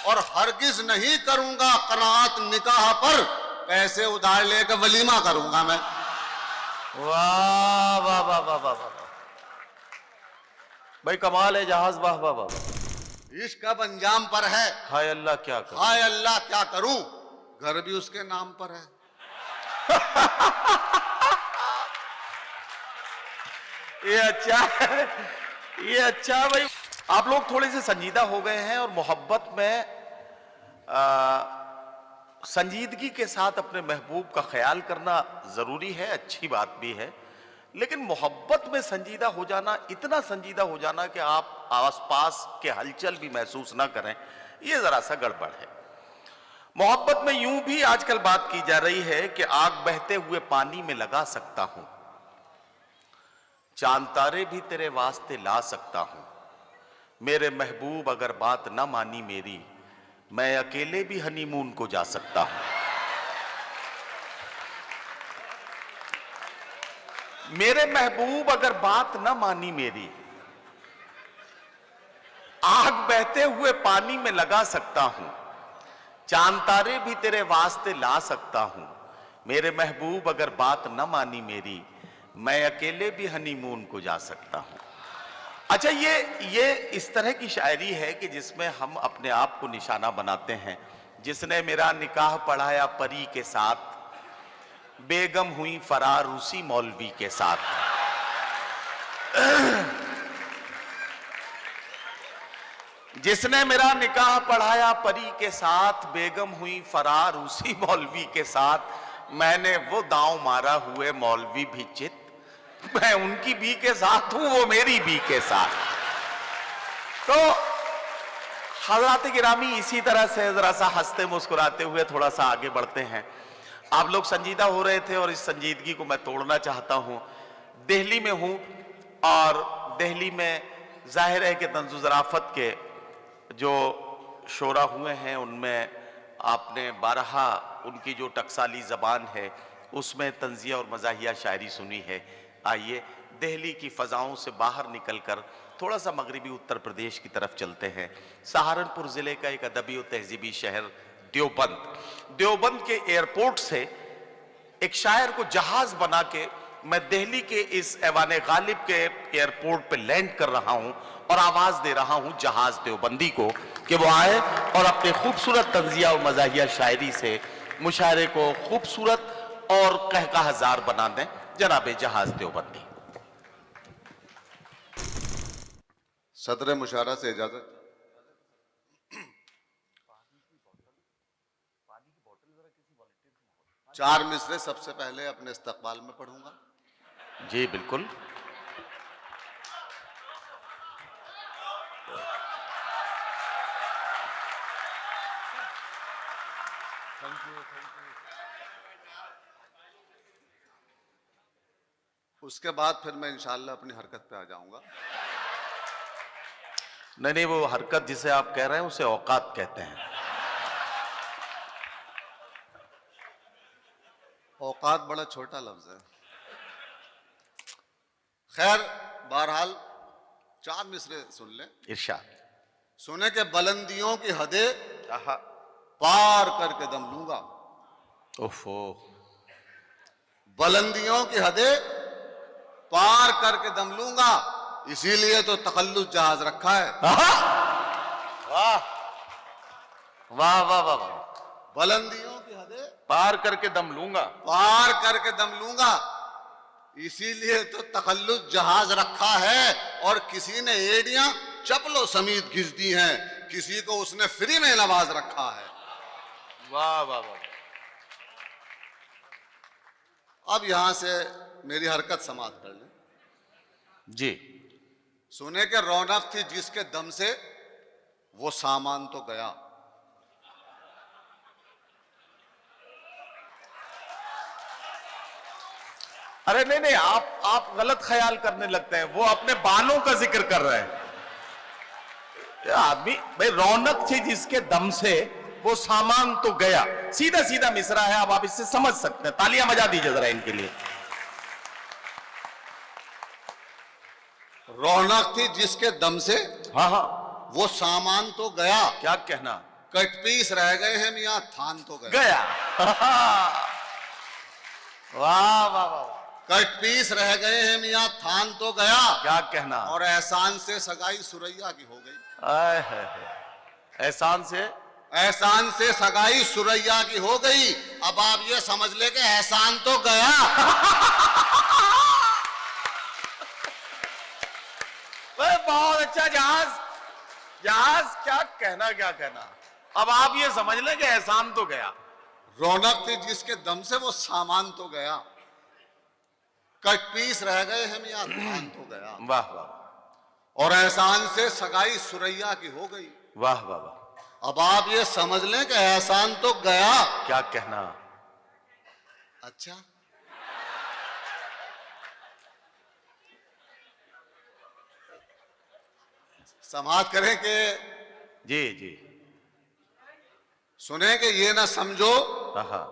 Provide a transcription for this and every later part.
और हरगिज नहीं करूंगा करात निकाह पर, पैसे उधार लेकर वलीमा करूंगा मैं। वाह वाह वाह वाह वाह वाह भाई, कमाल है जहाज, वाह वाह वाह। इश्क अब अंजाम पर है। हाय अल्लाह क्या करूं, हाय अल्लाह क्या करूं, घर भी उसके नाम पर है। ये अच्छा है, ये अच्छा है भाई। आप लोग थोड़े से संजीदा हो गए हैं और मोहब्बत में संजीदगी के साथ अपने महबूब का ख्याल करना जरूरी है, अच्छी बात भी है। लेकिन मोहब्बत में संजीदा हो जाना, इतना संजीदा हो जाना कि आप आसपास के हलचल भी महसूस ना करें, ये जरा सा गड़बड़ है। मोहब्बत में यूं भी आजकल बात की जा रही है कि आग बहते हुए पानी में लगा सकता हूं, चांद तारे भी तेरे वास्ते ला सकता हूं, मेरे महबूब अगर बात ना मानी मेरी, मैं अकेले भी हनीमून को जा सकता हूं। मेरे महबूब अगर बात ना मानी मेरी, आग बहते हुए पानी में लगा सकता हूं, चांद तारे भी तेरे वास्ते ला सकता हूं, मेरे महबूब अगर बात ना मानी मेरी, मैं अकेले भी हनीमून को जा सकता हूं। अच्छा, ये इस तरह की शायरी है कि जिसमें हम अपने आप को निशाना बनाते हैं। जिसने मेरा निकाह पढ़ाया परी के साथ, बेगम हुई फरार उसी मौलवी के साथ। जिसने मेरा निकाह पढ़ाया परी के साथ, बेगम हुई फरार उसी मौलवी के साथ, मैंने वो दांव मारा हुए मौलवी भी चित, मैं उनकी बी के साथ हूं, वो मेरी बी के साथ। तो हज़रात गिरामी, इसी तरह से जरा सा हंसते मुस्कुराते हुए थोड़ा सा आगे बढ़ते हैं। आप लोग संजीदा हो रहे थे और इस संजीदगी को मैं तोड़ना चाहता हूं। दिल्ली में हूं और दिल्ली में जाहिर है कि तंज़ु ज़राफ़त के जो शोरा हुए हैं उनमें आपने बारहा उनकी जो टकसाली ज़बान है उसमें तंज़िया और मज़ाहिया शायरी सुनी है। आइए दिल्ली की फ़ज़ाओं से बाहर निकलकर थोड़ा सा मगरबी उत्तर प्रदेश की तरफ चलते हैं। सहारनपुर ज़िले का एक अदबी और तहजीबी शहर देवबंद के एयरपोर्ट से एक शायर को जहाज बना के मैं दिल्ली के इस ऐवाने गालिब के एयरपोर्ट पे लैंड कर रहा हूं और आवाज दे रहा हूं जहाज देवबंदी को कि वो आए और अपने खूबसूरत तंज़िया और मज़ाहिया शायरी से मुशायरे को खूबसूरत और कहकहाजार बना दें। जनाबे जहाज देवबंदी। सदर मुशारा से इजाजत। 4 मिसरे सबसे पहले अपने इस्तकबाल में पढ़ूंगा। जी बिल्कुल। Thank you. उसके बाद फिर मैं इंशाअल्लाह अपनी हरकत पे आ जाऊंगा। नहीं, वो हरकत जिसे आप कह रहे हैं उसे औकात कहते हैं। औकात बड़ा छोटा लफ्ज है। खैर, बहरहाल 4 मिसरे सुन लें। इरशाद। सुने के बुलंदियों की हदें पार करके दम लूंगा। ओफो। बुलंदियों की हदें पार करके दम लूंगा, इसीलिए तो तखल्लुस जहाज रखा है। वाह वाह वाह वाह वाह। बुलंदियों की हदें पार करके दम लूंगा, पार करके दम लूंगा, इसीलिए तो तखल्लुस जहाज रखा है। और किसी ने एड़ियां चपलो समीत घिस दी हैं, किसी को उसने फ्री में नवाज रखा है। वाह वाह वाह। अब यहां से मेरी हरकत समाप्त कर लें। जी। सुने के रौनक थी जिसके दम से, वो सामान तो गया। अरे नहीं नहीं, आप गलत ख्याल करने लगते हैं। वो अपने बालों का जिक्र कर रहे हैं। आदमी भाई, रौनक थी जिसके दम से, वो सामान तो गया। सीधा सीधा मिसरा है, अब आप इससे समझ सकते हैं। तालियां बजा दीजिए जरा इनके लिए। रौनक थी जिसके दम से, हाँ हाँ, वो सामान तो गया। क्या कहना। कटपीस रह गए हैं मियाँ, थान तो गया। गया। वाह वाह वाह। कटपीस रह गए हैं मियाँ, थान तो गया। क्या कहना। और एहसान से सगाई सुरैया की हो गई। आए है। एहसान से सगाई सुरैया की हो गई। अब आप ये समझ ले कि एहसान तो गया। बहुत अच्छा जहाज। क्या कहना। अब आप ये समझ लें कि एहसान तो गया। रौनक थी जिसके दम से वो सामान तो गया। कटपीस रह गए हैं मियाँ, थान तो गया। वाह वाह। और एहसान से सगाई सुरैया की हो गई। वाह वाह वाह। अब आप ये समझ लें कि एहसान तो गया। क्या कहना। अच्छा, समाज करें कि जी सुने कि ये ना समझो हाँ।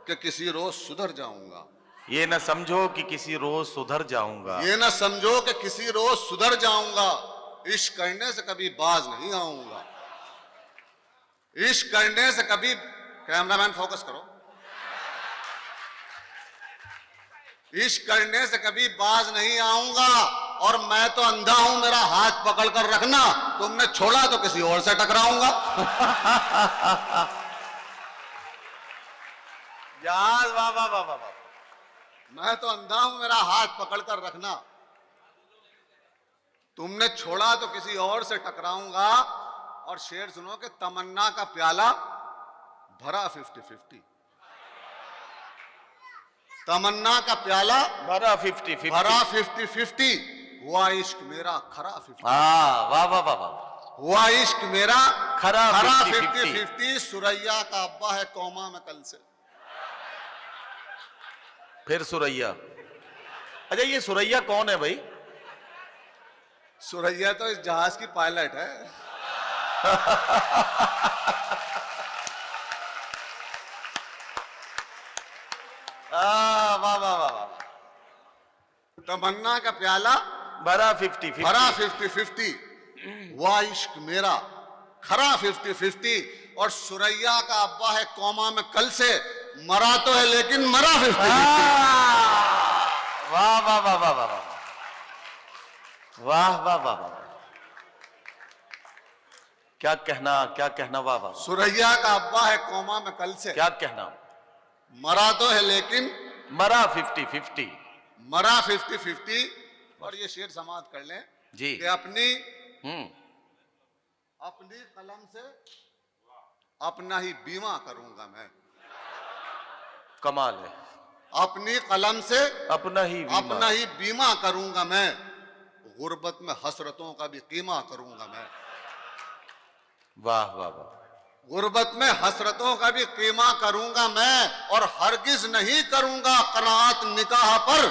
कि किसी रोज सुधर जाऊंगा। ये न समझो कि किसी रोज सुधर जाऊंगा। ये ना समझो कि किसी रोज सुधर जाऊंगा। इश्क करने से कभी बाज नहीं आऊंगा। इश्क करने से कभी, कैमरामैन फोकस करो, इश्क करने से कभी बाज नहीं आऊंगा। और मैं तो अंधा हूं, मेरा हाथ पकड़ कर रखना, तुमने छोड़ा तो किसी और से टकराऊंगा। यार वाह वाह वाह वाह। मैं तो अंधा हूं, मेरा हाथ पकड़ कर रखना, तुमने छोड़ा तो किसी और से टकराऊंगा। और शेर सुनो कि तमन्ना का प्याला भरा 50-50। तमन्ना का प्याला भरा 50-50। भरा 50-50। हुआ इश्क मेरा खरा 50। वाह वाह वाह वाह। हुआ इश्क मेरा खरा 50-50। सुरैया का अब्बा है कौमा में कल से। फिर सुरैया। अच्छा, ये सुरैया कौन है भाई। सुरैया तो इस जहाज की पायलट है। वाह वाह वाह वाह। तमन्ना का प्याला भरा 50-50। भरा 50-50। हुआ इश्क मेरा खरा 50-50। और सुरैया का अब्बा है कौमा में कल से। मरा तो है लेकिन मरा 50-50। वाह वाह वाह वाह वाह वाह वाह वाह वाह। क्या कहना वाह वाह। सुरैया का अब्बा है कौमा में कल से। क्या कहना। मरा तो है लेकिन मरा 50-50। मरा 50-50। और ये शेर समाप्त कर लें जी कि अपनी कलम से अपना ही बीमा करूंगा मैं। कमाल है। अपनी कलम से अपना ही बीमा करूंगा मैं। गुर्बत में हसरतों का भी कीमा करूंगा मैं। वाह वाह वाह। गुर्बत में हसरतों का भी कीमा करूंगा मैं। और हरगिज नहीं करूंगा कनात निकाह पर।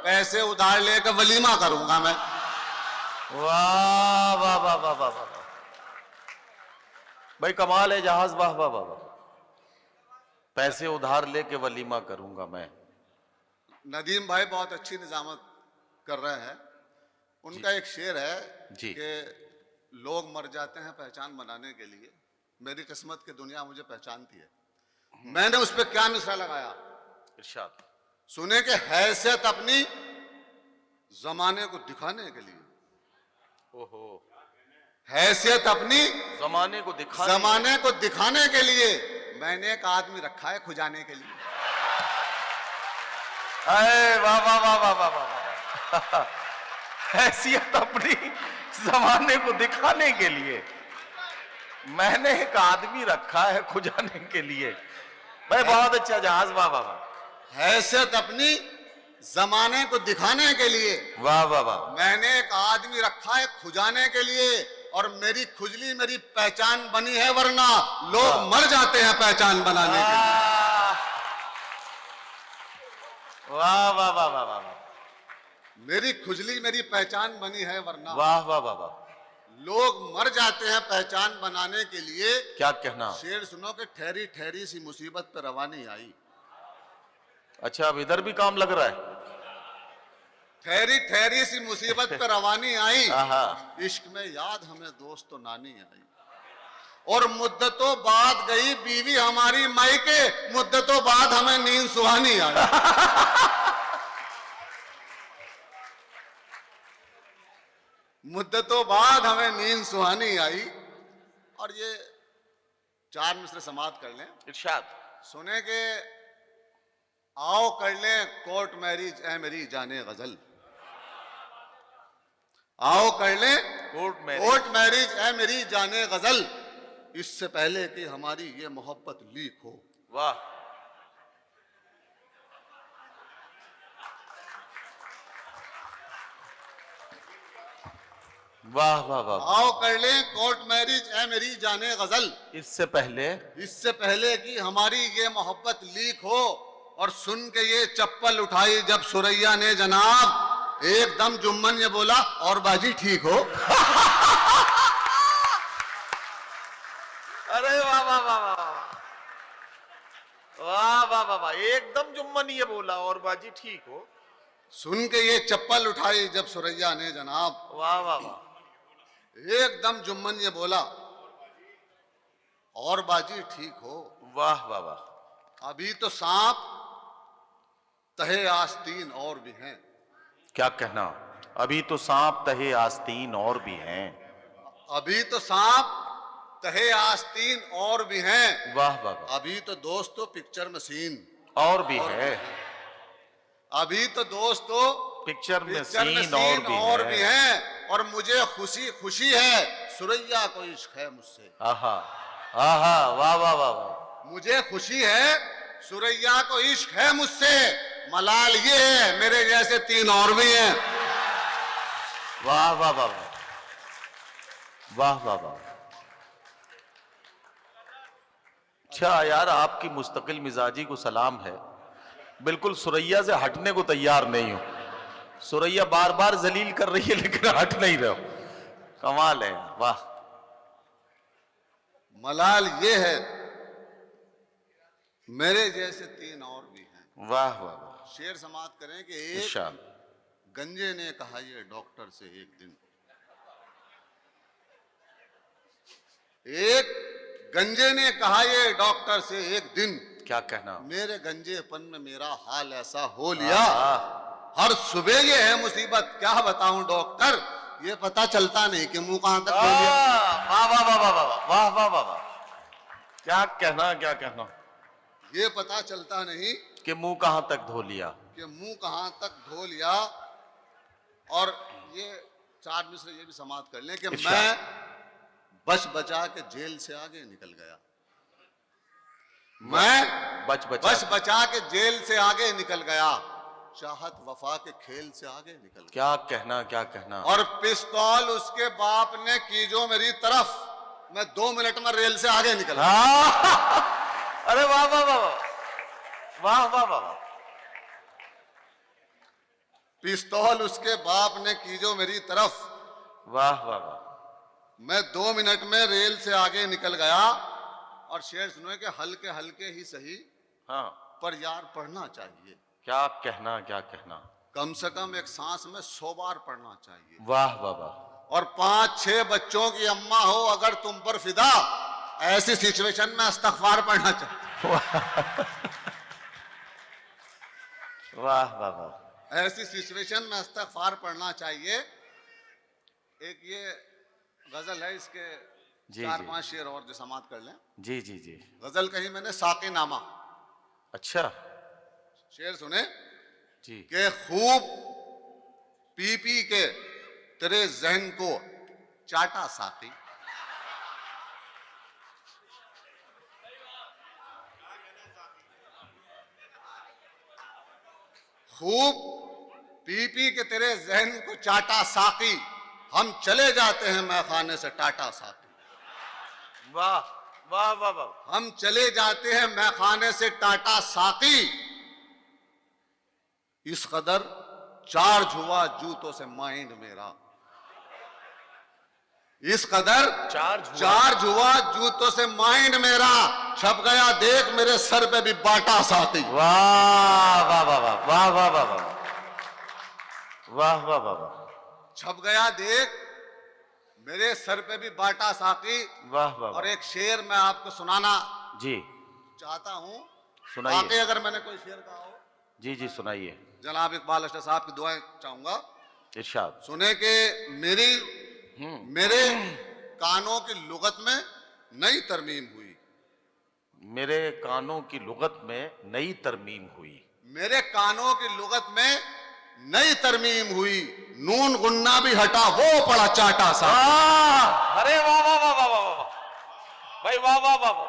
पैसे उधार लेकर वलीमा करूंगा मैं। वाह वाह वाह वाह वाह वाह। भाई कमाल है जहाज। वाह वाह वाह वाह। पैसे उधार लेके वलीमा करूंगा मैं। नदीम भाई बहुत अच्छी निजामत कर रहे हैं। उनका एक शेर है जी। कि लोग मर जाते हैं पहचान बनाने के लिए, मेरी किस्मत की दुनिया मुझे पहचानती है। मैंने उस पर क्या मिसरा लगाया, इरशाद सुने कि हैसियत अपनी जमाने को दिखाने के लिए। ओहो। हैसियत अपनी जमाने को दिखाने के लिए मैंने एक आदमी रखा है खुजाने के लिए। अरे वाह वाह वाह वाह वाह वाह। हैसियत अपनी जमाने को दिखाने के लिए मैंने एक आदमी रखा है खुजाने के लिए। भाई बहुत अच्छा जहाज। वाह वाह वाह। हैसियत अपनी जमाने को दिखाने के लिए वाह वाह वाह। मैंने एक आदमी रखा है खुजाने के लिए। और मेरी खुजली मेरी पहचान बनी है, वरना लोग मर जाते हैं पहचान बनाने के लिए। वाह वाह वाह वाह वाह। मेरी खुजली मेरी पहचान बनी है, वरना वाह वाह वाह वाह। लोग मर जाते हैं पहचान बनाने के लिए। क्या कहना। शेर सुनो कि ठहरी ठहरी सी मुसीबत पे रवानी आई। अच्छा, अब इधर भी काम लग रहा है। ठहरी ठहरी सी मुसीबत पे रवानी आई। आहा। इश्क में याद हमें दोस्त तो नानी आई। और मुद्दतों बाद गई बीवी हमारी मायके, मुद्दतों बाद हमें नींद सुहानी आई। मुद्दतों बाद हमें नींद सुहानी आई। और ये चार मिसरे समाप्त कर लें। इरशाद। सुने के आओ कर लें कोर्ट मैरिज ए मेरी जाने गजल। आओ कर लें कोर्ट मैरिज ए मेरी जाने गजल, इससे पहले कि हमारी ये मोहब्बत लीक हो। वाह वाह वाह वाह। आओ कर लें कोर्ट मैरिज ए मेरी जाने गजल, इससे पहले कि हमारी ये मोहब्बत लीक हो। और सुन के ये चप्पल उठाई जब सुरैया ने जनाब, एकदम जुम्मन ये बोला और बाजी ठीक हो। अरे वाह वाह वाह वाह वाह वाह वाह वाह, एकदम जुम्मन ये बोला और बाजी ठीक हो। सुन के ये चप्पल उठाई जब सुरैया ने जनाब, वाह वाह वाह, एकदम जुम्मन ये बोला और बाजी ठीक हो। वाह वाह वाह। अभी तो सांप तहे आस्तीन और भी हैं। क्या कहना? अभी तो सांप तहे आस्तीन और भी हैं। अभी तो सांप तहे आस्तीन और भी हैं। वाह वाह वाह। अभी तो दोस्तों पिक्चर में सीन और भी है। अभी तो दोस्तों पिक्चर में सीन सीन और भी हैं। और मुझे खुशी खुशी है सुरैया को इश्क है मुझसे। आहा आहा, वाह वाह वाह वाह। मुझे खुशी है सुरैया को इश्क है मुझसे, मलाल ये है मेरे जैसे तीन और भी हैं। वाह वाह वाह वाह वाह वाह। अच्छा यार, आपकी मुस्तकिल मिजाजी को सलाम है। बिल्कुल सुरैया से हटने को तैयार नहीं हो। सुरैया बार बार जलील कर रही है लेकिन हट नहीं रहे हो। कमाल है, वाह। मलाल ये है मेरे जैसे तीन और भी हैं। वाह वाह वाह। शेर समाप्त करें कि एक इरशाद। गंजे ने कहा ये डॉक्टर से एक दिन, एक गंजे ने कहा ये डॉक्टर से एक दिन, क्या कहना? मेरे गंजेपन में मेरा हाल ऐसा हो लिया, हर सुबह ये है मुसीबत, क्या बताऊं डॉक्टर, ये पता चलता नहीं कि मुंह कहां तक धो लिया। वाह वाह वाह वाह वाह वाह वाह वाह वाह। क्या कहना, क्या कहना? ये पता चलता नहीं कि मुंह कहां तक धो लिया, कि मुंह कहां तक धो लिया। और ये चार मिसरे ये भी समाप्त कर लें कि मैं बच बचा के जेल से आगे निकल गया। मैं बच बचा के जेल से आगे निकल गया, चाहत वफा के खेल से आगे निकल गया। क्या कहना, क्या कहना? और पिस्तौल उसके बाप ने की जो मेरी तरफ, मैं 2 मिनट में रेल से आगे निकल गया। अरे वाह वाह वाह वाह वाह वाह वाह। पिस्तौल उसके बाप ने की जो मेरी तरफ, वाह वाह वाह। मैं 2 मिनट में रेल से आगे निकल गया। और शेर सुनो कि हल्के हल्के ही सही, हाँ, पर यार पढ़ना चाहिए। क्या कहना, क्या कहना? कम से कम एक सांस में 100 बार पढ़ना चाहिए। वाह वाह वाह। और 5-6 बच्चों की अम्मा हो अगर तुम पर फिदा, ऐसी सिचुएशन में इस्तगफार पढ़ना चाहिए। वाह वाह वाह। ऐसी सिचुएशन में इस्तगफार पढ़ना चाहिए। एक ये गजल है, इसके 4-5 शेर और जो समाप्त कर लें। जी जी जी। गजल कही मैंने साके नामा। अच्छा, शेर सुने जी। कि खूब पी पी के तेरे जहन को चाटा साकी, खूब पी पी के तेरे जहन को चाटा साकी, हम चले जाते हैं मैखाने से टाटा साकी। वाह वाह वाह वाह। हम चले जाते हैं मैखाने से टाटा साकी, इस कदर चार्ज हुआ जूतों से माइंड मेरा, इस कदर चार्ज हुआ जूतों से माइंड मेरा, छप गया देख मेरे सर पे भी बाटा साथी। वाह वाह वाह वाह वाह वाह वाह वाह वाह वाह वाह। छप गया देख मेरे सर पे भी बाटा साकी। वाह वाह और वाह। एक शेर मैं आपको सुनाना जी चाहता हूं। सुनाइए। वाकई अगर मैंने कोई शेर कहा हो, जी जी सुनाइए। जनाब इकबाल अशरफ साहब की दुआएं चाहूंगा इरशाद। सुने कि मेरे कानों की लुगत में नई तरमीम हुई। मेरे कानों की लुगत में नई तरमीम हुई। मेरे कानों की लुगत में नई तरमीम हुई। नून गुन्ना भी हटा, वो पड़ा चाटा सा। अरे वाह वाह वाह वाह वाह वाह भाई, वाह वाह वाह वाह।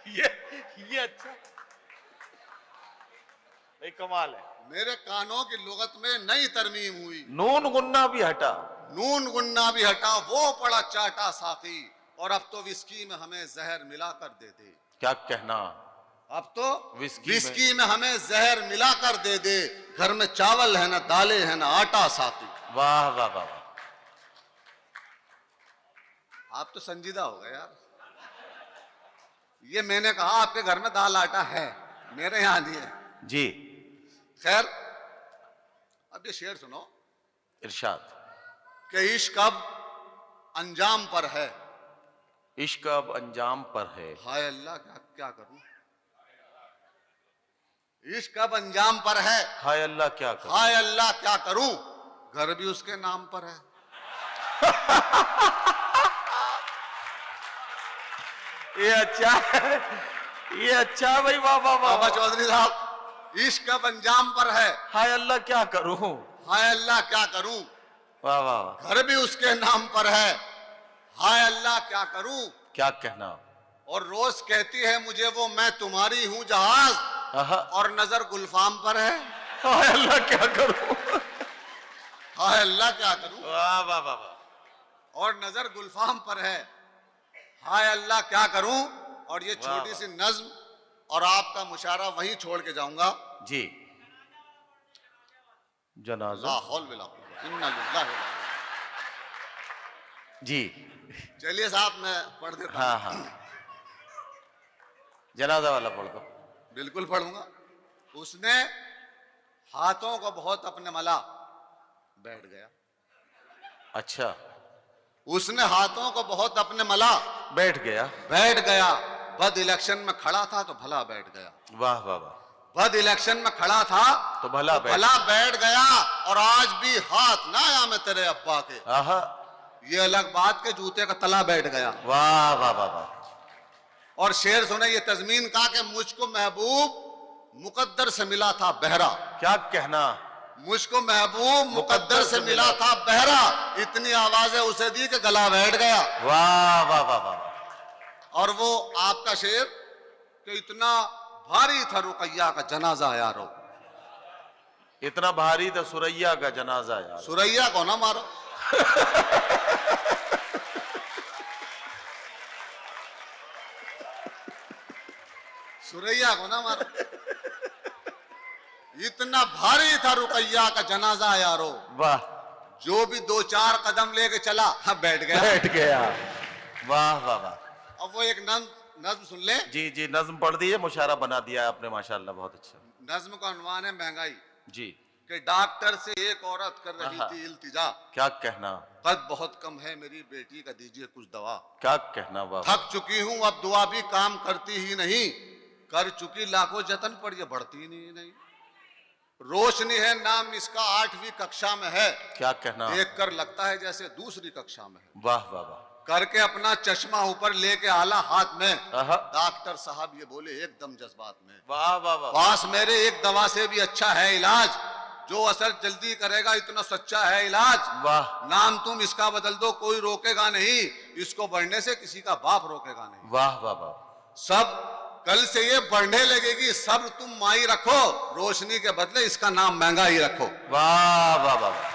ये अच्छा भाई, कमाल है। मेरे कानों की लुगत में नई तरमीम हुई। नून गुन्ना भी हटा। नून गुन्ना भी हटा, वो पड़ा चाटा साकी। और अब तो विस्की में हमें जहर मिला कर दे दे। क्या कहना। अब तो विस्की विस्की में हमें जहर मिला कर दे दे। घर में चावल है ना दालें है ना आटा साकी। वाह वाह वाह वाह। आप तो संजीदा हो गए यार। ये मैंने कहा आपके घर में दाल आटा है, मेरे यहां नहीं है। जी खैर, अब ये शेर सुनो इरशाद। कि इश्क अब अंजाम पर है। इश्क अब अंजाम पर है। हाय अल्लाह, क्या करूं। इश्क अब अंजाम पर है। हाय अल्लाह क्या करूं। हाय अल्लाह क्या करूं। घर भी उसके नाम पर है। ये अच्छा है, ये अच्छा है भाई, वाह वाह वाह। बाबा चौधरी साहब, इश्क अब अंजाम पर है। हाय अल्लाह क्या करूं। हाय अल्लाह क्या करूं। वाह वाह वाह। घर भी उसके नाम पर है। हाय अल्लाह क्या करूं। क्या कहना। और रोज कहती है मुझे वो, मैं तुम्हारी हूं जहाज। आहा। और नजर गुलफाम पर है। हाय अल्लाह क्या करूं। हाय अल्लाह क्या करूं। वाह वाह वाह वाह। और नजर गुलफाम पर है। हाय अल्लाह क्या करूं। और ये वाह, छोटी वाह। सी नज्म और आपका मुशारा वहीं छोड़ के जाऊंगा। जी जनाजा। ला हौल वला कुव्वत इल्ला बिल्लाह। जी चलिए साहब, मैं पढ़ देता हूं। हाँ हाँ, जनाजा वाला पढ़ दो। बिल्कुल पढ़ूंगा। उसने हाथों को बहुत अपने मला, बैठ गया। अच्छा, उसने हाथों को बहुत अपने मला, बैठ गया। बैठ गया। बद इलेक्शन में खड़ा था तो भला बैठ गया। वाह वाह वाह। बद इलेक्शन में खड़ा था तो भला बैठ गया। और आज भी हाथ ना आया मैं तेरे अब्बा के। आहा। ये अलग बात के जूते का तला बैठ गया। वाह वाह वाह वाह। और शेर सुने, ये तजमीन कहा कि मुझको महबूब मुकद्दर से मिला था बहरा। क्या कहना। मुझको महबूब मुकद्दर से मिला था बहरा। इतनी आवाजें उसे दी कि गला बैठ गया। वाह वाह वाह वाह। और वो आपका शेर कि इतना भारी था रुकैया का जनाजा यारो। इतना भारी था सुरैया का जनाजा यार। सुरैया को ना मारो। सुरैया को ना मारो। इतना भारी था रुकैया का जनाजा यारो। वाह। जो भी 2-4 कदम लेके चला, हाँ बैठ गया। बैठ गया। वाह वाह वाह। अब वो एक नज्म सुन ले। जी जी, नज्म पढ़ दीजिए, मुशारा बना दिया आपने माशाल्लाह, बहुत अच्छा। नज्म का उन्वान है महंगाई। जी। कि डॉक्टर से एक औरत कर रही आहा। थी इल्तिजा। क्या कहना। कद बहुत कम है मेरी बेटी का, दीजिए कुछ दवा। क्या कहना। वाह। थक चुकी हूं अब दुआ भी काम करती ही नहीं। कर चुकी लाखों जतन पर ये बढ़ती नहीं। रोशनी है नाम इसका 8वीं कक्षा में है। क्या कहना। देख कर लगता है जैसे दूसरी कक्षा में है। वाह वाह वाह। करके अपना चश्मा ऊपर लेके आला हाथ में, आहा। डॉक्टर साहब ये बोले एकदम जज्बात में, वाह वाह वाह। पास मेरे एक दवा से भी अच्छा है इलाज। जो असर जल्दी करेगा इतना सच्चा है इलाज। वाह नाम तुम इसका बदल दो कोई रोकेगा नहीं। इसको बढ़ने से किसी का बाप रोकेगा नहीं। वाह वाह वाह। सब कल से ये बढ़ने लगेगी। सब तुम माई रखो, रोशनी के बदले इसका नाम महंगाई रखो। वाह वाह वाह।